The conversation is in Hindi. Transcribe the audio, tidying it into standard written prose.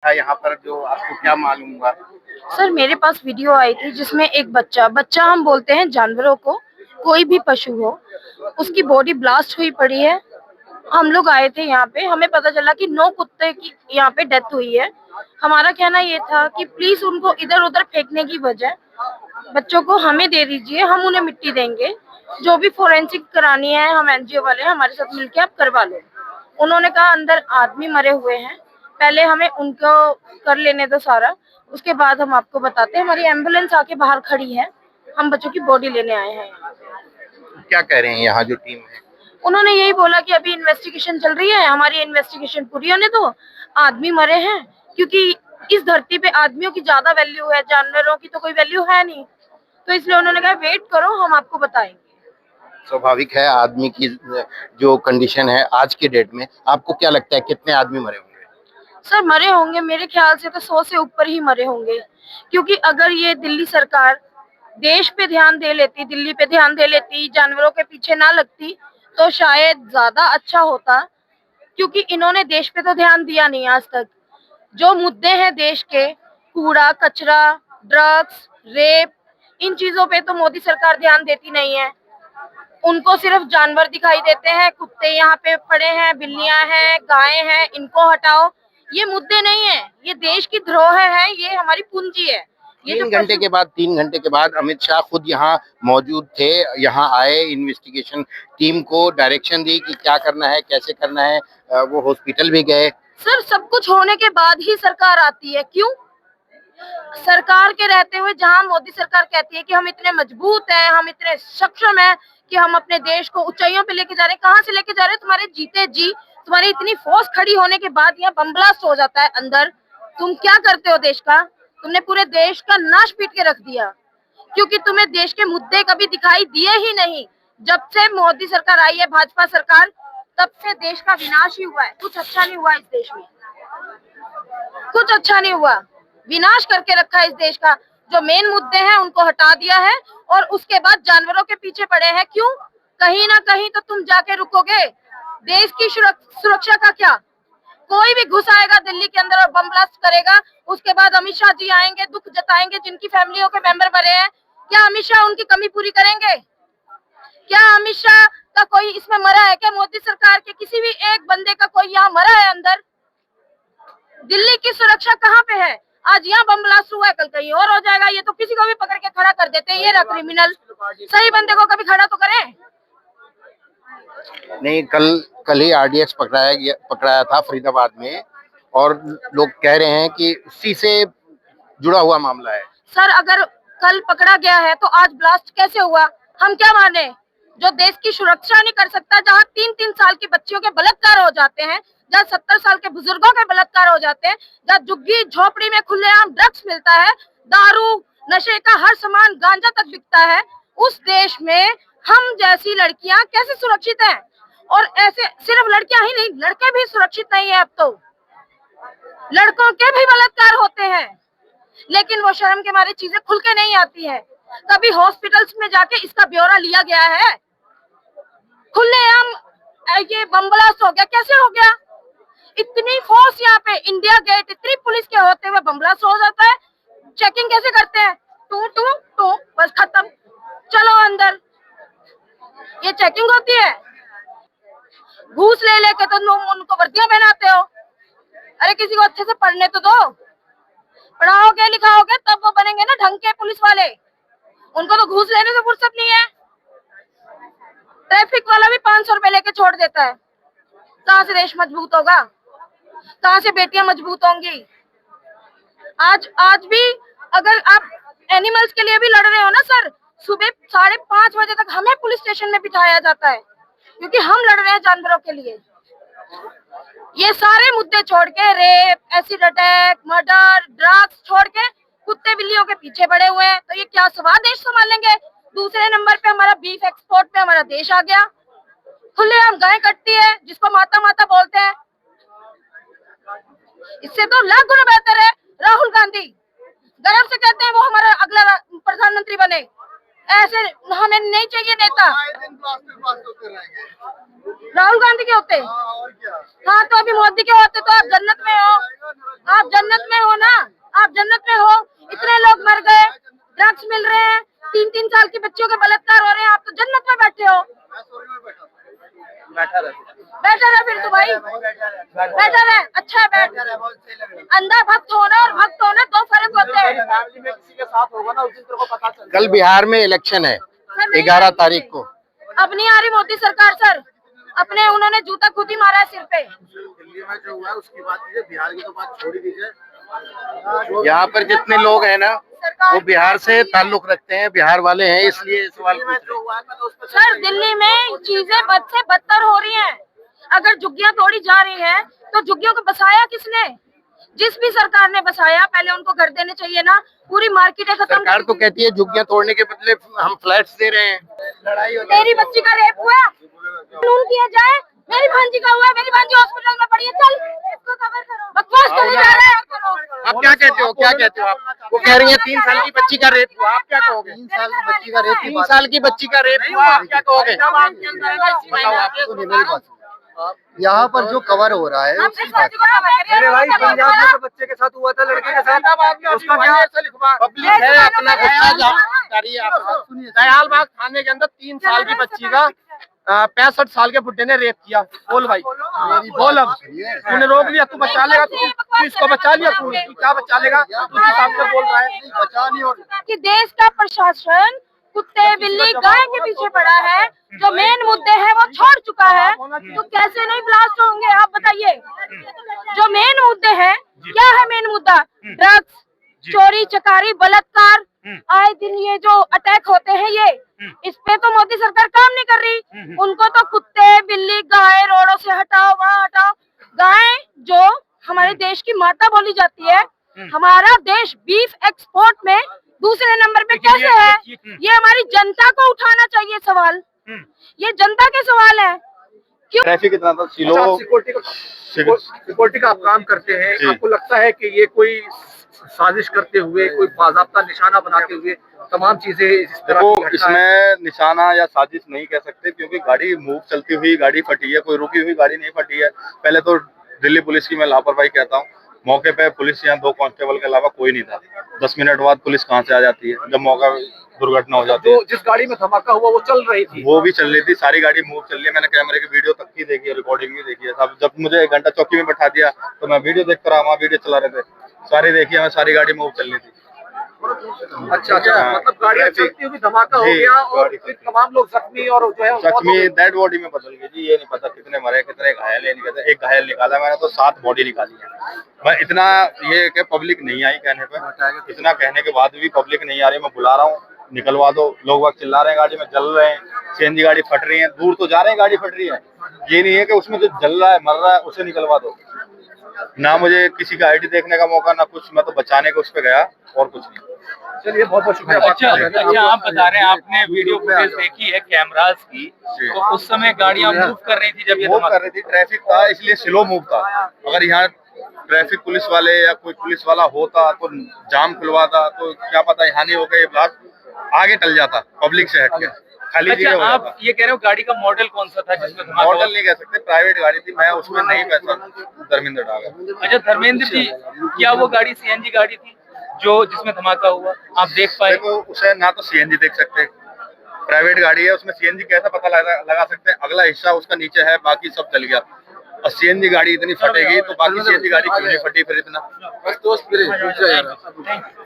था यहाँ पर, जो आपको क्या मालूम हुआ? सर मेरे पास वीडियो आई थी जिसमें एक बच्चा बच्चा हम बोलते हैं जानवरों को, कोई भी पशु हो, उसकी बॉडी ब्लास्ट हुई पड़ी है। हम लोग आए थे यहाँ पे, हमें पता चला कि 9 कुत्ते की यहाँ पे डेथ हुई है। हमारा कहना ये था कि प्लीज उनको इधर उधर फेंकने की बजाय बच्चों को हमें दे दीजिए, हम उन्हें मिट्टी देंगे। जो भी फोरेंसिक करानी है, हम एनजीओ वाले हमारे साथ मिलकर आप करवा लो। उन्होंने कहा अंदर आदमी मरे हुए हैं, पहले हमें उनको कर लेने दो सारा, उसके बाद हम आपको बताते हैं। हमारी एम्बुलेंस आके बाहर खड़ी है, हम बच्चों की बॉडी लेने आए हैं। क्या कह रहे हैं यहाँ जो टीम है? उन्होंने यही बोला कि अभी इन्वेस्टिगेशन चल रही है, हमारी इन्वेस्टिगेशन पूरी होने दो। आदमी मरे हैं क्योंकि इस धरती पे आदमियों की ज्यादा वैल्यू है, जानवरों की तो कोई वैल्यू है नहीं, तो इसलिए उन्होंने कहा वेट करो, हम आपको बताएंगे। स्वाभाविक है, आदमी की जो कंडीशन है आज के डेट में, आपको क्या लगता है कितने आदमी मरे होंगे? सर मरे होंगे, मेरे ख्याल से तो 100 से ऊपर ही मरे होंगे। क्योंकि अगर ये दिल्ली सरकार देश पे ध्यान दे लेती, दिल्ली पे ध्यान दे लेती, जानवरों के पीछे ना लगती, तो शायद ज्यादा अच्छा होता। क्योंकि इन्होंने देश पे तो ध्यान दिया नहीं आज तक। जो मुद्दे हैं देश के, कूड़ा कचरा, ड्रग्स, रेप, इन चीजों पे तो मोदी सरकार ध्यान देती नहीं है। उनको सिर्फ जानवर दिखाई देते हैं, कुत्ते यहाँ पे पड़े हैं, बिल्लियां हैं, गायें हैं, इनको हटाओ। ये मुद्दे नहीं है, ये देश की धरोहर है, ये हमारी पूंजी है। ये जो 3 घंटे के बाद अमित शाह खुद यहाँ मौजूद थे, यहाँ आए, इन्वेस्टिगेशन टीम को डायरेक्शन दी कि क्या करना है, कैसे करना है। वो हॉस्पिटल भी गए। सर सब कुछ होने के बाद ही सरकार आती है, क्यों? सरकार के रहते हुए जहां मोदी सरकार कहती है कि हम इतने मजबूत हैं, हम इतने सक्षम हैं कि हम अपने देश को ऊंचाइयों पे लेके जा रहे हैं, कहां से लेके जा रहे हैं? तुम्हारे जीते जी, तुम्हारी इतनी फोर्स खड़ी होने के बाद यहाँ बम ब्लास्ट हो जाता है अंदर। तुम क्या करते हो देश का? तुमने पूरे देश का नाश पीट के रख दिया, क्योंकि तुम्हें देश के मुद्दे कभी दिखाई दिए ही नहीं। जब से मोदी सरकार आई है, भाजपा सरकार, तब से देश का विनाश ही हुआ है, कुछ अच्छा नहीं हुआ इस देश में, कुछ अच्छा नहीं हुआ। विनाश करके रखा है इस देश का। जो मेन मुद्दे हैं उनको हटा दिया है और उसके बाद जानवरों के पीछे पड़े हैं। क्यों? कहीं ना कहीं तो तुम जाके रुकोगे। देश की सुरक्षा का क्या? कोई भी घुस आएगा दिल्ली के अंदर और बम ब्लास्ट करेगा, उसके बाद अमित शाह जी आएंगे, दुख जताएंगे, जिनकी फैमिलियों के मेंबर मरे हैं। क्या अमित शाह उनकी कमी पूरी करेंगे? क्या अमित शाह का कोई इसमें मरा है? क्या मोदी सरकार के किसी भी एक बंदे का कोई यहाँ मरा है अंदर? दिल्ली की सुरक्षा कहाँ पे है? आज यहाँ बम ब्लास्ट हुआ है, कल कहीं और हो जाएगा। ये तो किसी को भी पकड़ के खड़ा कर देते हैं, ये रहा क्रिमिनल। सही बंदे को कभी खड़ा तो करें। नहीं, कल कल ही आरडीएक्स पकड़ाया था फरीदाबाद में, और लोग कह रहे हैं कि उसी से जुड़ा हुआ मामला है। सर अगर कल पकड़ा गया है तो आज ब्लास्ट कैसे हुआ? हम क्या माने? जो देश की सुरक्षा नहीं कर सकता, जहाँ 3-3 साल की बच्चियों के बलात्कार हो जाते हैं, जहाँ 70 साल के बुजुर्गों के बलात्कार हो जाते हैं, जहाँ झुग्गी झोपड़ी में खुलेआम ड्रग्स मिलता है, दारू, नशे का हर सामान, गांजा तक बिकता है, उस देश में हम जैसी लड़कियां कैसे सुरक्षित हैं? और ऐसे सिर्फ लड़कियां ही नहीं, लड़के भी सुरक्षित नहीं है। अब तो लड़कों के भी बलात्कार होते हैं, लेकिन वो शर्म के मारे चीजें खुल के नहीं आती है। कभी हॉस्पिटल्स में जाके इसका ब्यौरा लिया गया है? खुलेआम ये बम ब्लास्ट हो गया, कैसे हो गया? इतनी फोर्स यहाँ पे, इंडिया गेट, इतनी पुलिस के होते हुए बम ब्लास्ट हो जाता है। चेकिंग कैसे करते हैं? टू टू टू, बस खत्म, चलो अंदर। ये चेकिंग होती है? घूस ले लेके तो उनको वर्दियां पहनाते हो। अरे किसी को अच्छे से पढ़ने तो दो, पढ़ाओगे लिखाओगे तब वो बनेंगे ना ढंग के पुलिस वाले। उनको तो घूस लेने से फुर्सत नहीं है। ट्रैफिक वाला भी 500 रुपए लेके छोड़ देता है। कहाँ से देश मजबूत होगा? कहाँ से बेटियां मजबूत होंगी? आज भी अगर आप एनिमल्स के लिए भी लड़ रहे हो ना सर, सुबह 5:30 बजे तक हमें पुलिस स्टेशन में बिठाया जाता है, क्योंकि हम लड़ रहे हैं जानवरों के लिए। ये सारे मुद्दे छोड़ के, rape, acid attack, murder, drugs छोड़ के कुत्ते बिल्लियों के पीछे पड़े हुए हैं, तो ये क्या सवा देश संभालेंगे? दूसरे नंबर पे हमारा बीफ एक्सपोर्ट पे हमारा देश आ गया। खुलेआम गाय कटती है, जिसको माता माता बोलते हैं। इससे तो लाख गुना बेहतर है राहुल गांधी, गर्व से कहते हैं वो हमारा अगला प्रधानमंत्री बने। ऐसे हमें नहीं चाहिए नेता। राहुल गांधी के होते, हाँ तो अभी मोदी के होते तो आप जन्नत में हो, आप जन्नत में हो ना, आप जन्नत में हो। इतने लोग मर गए, ड्रग्स मिल रहे हैं, 3-3 साल की बच्चियों के बलात्कार हो रहे हैं, आप तो जन्नत में बैठे हो। बैठा रहे फिर तो भाई, बैठा रहे, अच्छा है बैठ। अंधा भक्त होना और भक्त होना दो फर्क होते हैं। किसी के साथ होगा ना उस दिन तेरे को पता चल। कल बिहार में इलेक्शन है 11 तारीख को। अब नहीं आ रही मोदी सरकार सर, अपने उन्होंने जूता खुद ही मारा है सिर पे। दिल्ली में जो हुआ है उसकी बात कीजिए, बिहार की तो बात छोड़ ही दीजिए। यहाँ पर जितने लोग हैं ना वो बिहार से ताल्लुक रखते हैं, बिहार वाले हैं, इसलिए सवाल पूछ रहे हैं। सर दिल्ली में चीजें बद से बदतर हो रही हैं। अगर झुग्गियां तोड़ी जा रही हैं तो झुग्गियों को बसाया किसने? जिस भी सरकार ने बसाया पहले उनको घर देने चाहिए ना। पूरी मार्केटें खत्म। सरकार तो कहती है झुग्गियां तोड़ने के बदले हम फ्लैट्स दे रहे हैं। लड़ाई तेरी बच्ची का रेप हुआ, कानून किया जाए। मेरी भांजी का हुआ, मेरी भांजी हॉस्पिटल में पड़ी है, चल इसको कवर करो। बकवास करने जा रहे हैं। आप क्या कहते हो, क्या कहते हो आप? वो कह रही है 3 साल की बच्ची का रेप हुआ, आप क्या कहोगे? 3 साल की बच्ची का रेप, 3 साल की बच्ची का रेप हुआ, आप क्या कहोगे? बताओ आप। सुनिए मेरी बात। यहाँ पर जो कवर हो रहा है उसकी बात। मेरे भाई पंजाब में तो बच्चे के साथ हुआ था, लड़के के साथ, उसका क्या पब्लिक है अपना गुस्सा जारी है। दयाल बाग थाने के अंदर 3 साल की बच्ची का 65 साल के बुड्ढे ने रेप किया। बोल भाई, बोल। अब तूने रोक लिया, तू बचा लेगा, तू इसको बचा लिया, तू क्या बचा लेगा? तू सामने बोल रहा है बचा नहीं हो कि देश का प्रशासन कुत्ते बिल्ली गाय के पीछे पड़ा है। जो मेन मुद्दे हैं वो छोड़ चुका है, तो कैसे नहीं ब्लास्ट होंगे आप बताइए। जो मेन मुद्दे हैं, क्या है मेन मुद्दा? ड्रग्स, चोरी चकारी, बलात्कार, आए दिन ये जो अटैक होते हैं ये, इस पे तो मोदी सरकार काम नहीं कर रही। उनको तो कुत्ते बिल्ली गाय रोडों से हटाओ, वहाँ हटाओ। गाय जो हमारे देश की माता बोली जाती है, हमारा देश बीफ एक्सपोर्ट में दूसरे नंबर पे कैसे है? ये हमारी जनता को उठाना चाहिए सवाल, ये जनता के सवाल है। क्यों ट्रैफिक इतना था? सिक्योरिटी का आप काम करते हैं, आपको लगता है कि ये कोई साजिश करते हुए, कोई बाज़ाब्ता निशाना बनाते हुए तमाम चीजें इस तरह देखो, इसमें निशाना या साजिश नहीं कह सकते, क्योंकि गाड़ी मूव चलती हुई गाड़ी फटी है, कोई रुकी हुई गाड़ी नहीं फटी है। पहले तो दिल्ली पुलिस की मैं लापरवाही कहता हूँ। मौके पे पुलिस यहाँ 2 कांस्टेबल के अलावा कोई नहीं था। 10 मिनट बाद पुलिस कहाँ से आ जाती है जब मौका दुर्घटना हो जाती है। तो जिस गाड़ी में धमाका हुआ वो चल रही थी, वो भी चल रही थी, सारी गाड़ी मूव चल रही है। मैंने कैमरे की वीडियो तक की देखी है, रिकॉर्डिंग भी देखी है सब। जब मुझे 1 घंटा चौकी में बैठा दिया तो मैं वीडियो देख कर वहाँ वीडियो चला रहे थे, सारी देखी है, सारी गाड़ी मूव चल रही थी। अच्छा, मतलब गाड़ी चलती हुई धमाका हो गया और फिर तमाम लोग जख्मी और जो है जख्मी डेड बॉडी में बदल गई जी। ये नहीं पता कितने मरे कितने घायल है, नहीं पता। एक घायल निकाला मैंने तो 7 बॉडी निकाली है। मैं इतना ये कि पब्लिक नहीं आई कहने पे, इतना कहने के बाद भी पब्लिक नहीं आ रही। मैं बुला रहा हूँ, निकलवा दो। लोग वक्त चिल्ला रहे हैं, गाड़ी में जल रहे हैं, सीएनजी गाड़ी फट रही है, दूर तो जा रहे हैं, गाड़ी फट रही है। ये नहीं है कि उसमें जो जल रहा है मर रहा है उसे निकलवा दो। ना मुझे किसी का आईडी देखने का मौका, ना कुछ। मैं तो बचाने को उस पर गया और कुछ नहीं। चलिए बहुत बहुत शुक्रिया। अच्छा, आप बता रहे हैं आपने वीडियो फुटेज देखी है कैमरास की, तो उस समय गाड़ियां मूव कर रही थी जब ये मूव कर रही थी, ट्रैफिक था इसलिए स्लो मूव था। अगर यहाँ ट्रैफिक पुलिस वाले या कोई पुलिस वाला होता तो जाम खुलवाता तो क्या पता यहाँ नहीं होगा, ये ब्लास्ट आगे टल जाता पब्लिक से हट के खाली जगह हो अच्छा, जाता। आप ये कह रहे हो गाड़ी का मॉडल कौन सा था जिसमें धमाका हुआ? मॉडल नहीं कह सकते, प्राइवेट गाड़ी थी। मैं उसमें नहीं पैसा धर्मेंद्र डागा। अच्छा धर्मेंद्र जी, क्या वो गाड़ी सीएनजी गाड़ी थी जो जिसमें धमाका हुआ? आप देख पाए? देखो, उसे ना तो सीएनजी देख सकते, प्राइवेट गाड़ी है, उसमें सीएनजी कैसा पता लगा सकते हैं? अगला हिस्सा उसका नीचे है, बाकी सब जल गया। और सीएनजी गाड़ी इतनी फटेगी तो बाकी सीएनजी गाड़ी क्यों नहीं फटी फिर इतना? Thank you.